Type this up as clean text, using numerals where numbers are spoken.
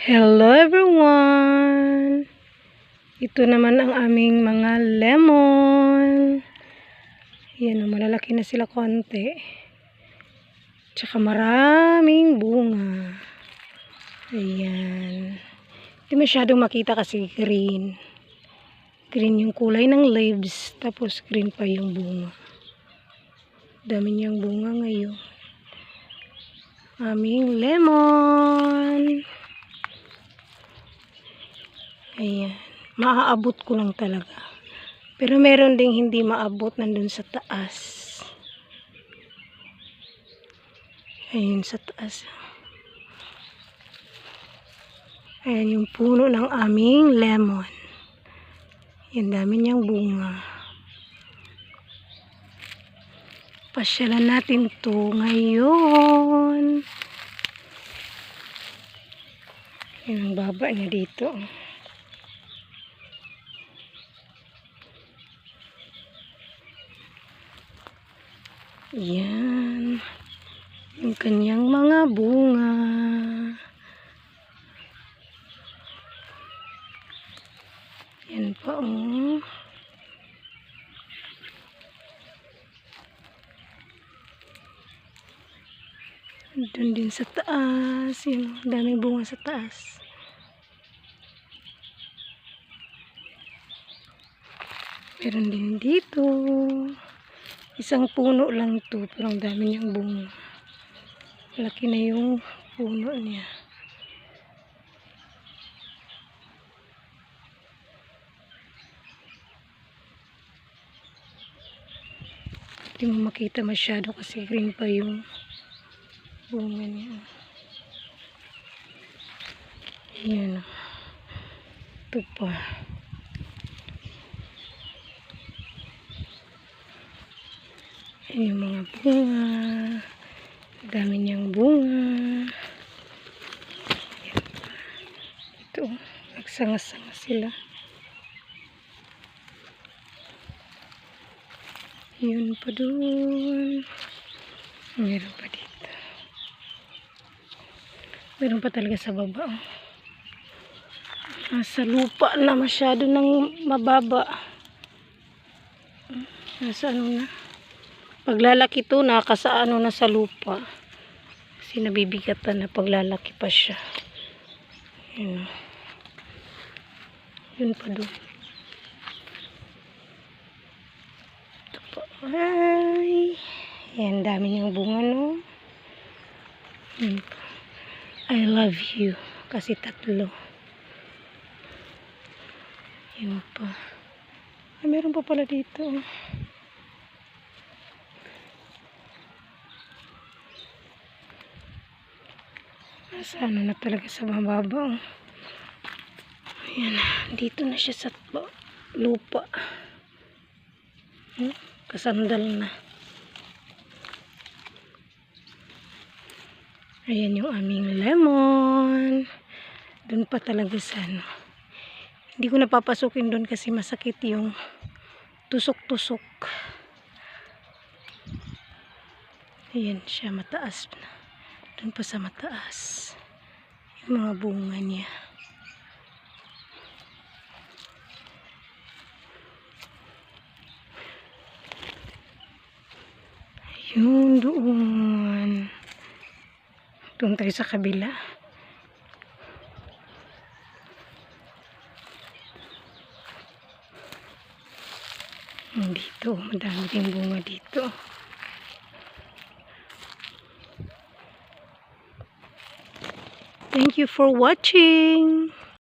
Hello everyone! Ito naman ang aming mga lemon. Yan o, malalaki na sila konti. Tsaka maraming bunga. Ayan. Hindi masyadong makita kasi green. Green yung kulay ng leaves. Tapos green pa yung bunga. Dami niyang bunga ngayon. Aming lemon. Ayan. Maaabot ko lang talaga. Pero meron ding hindi maabot nandun sa taas. Ayun sa taas. Ayan yung puno ng aming lemon. Yan, dami niyang bunga. Pasyalan natin to ngayon. Yan ang baba niya dito. Yan. Yung kanyang mga bunga. Yan pa oh. Doon din sa taas. Yan, daming bunga sa taas. Meron din dito. Isang puno lang to, pero ang dami niyang bunga. Laki na yung puno niya. Hindi mo makita masyado kasi green pa yung bunga niya. Ayan. Ito pa. Ayan yung mga bunga. Dami niyang bunga. Ayan. Ito. Nagsanga-sanga sila. Yun pa doon. Meron pa dito. Meron pa talaga sa baba. Nasa lupa na masyado ng mababa. Nasa ano na. Paglalaki to, nakakasaano na sa lupa. Kasi nabibigatan na paglalaki pa siya. Yun. Yun pa doon. Ito pa. Ay. Yan, dami niyang bunga, no? Yun pa. I love you. Kasi tatlo. Yun pa. Ay, meron pa pala dito. Sana na talaga sa mababa. Ayan. Dito na siya sa lupa. Kasandal na. Ayan yung aming lemon. Doon pa talaga sa ano. Hindi ko napapasukin doon kasi masakit yung tusok-tusok. Ayan siya, mataas na. Doon pa sa mataas. Yung mga bunga niya. Ayun, doon. Doon tayo sa kabila. Dito, madami din bunga dito. Thank you for watching.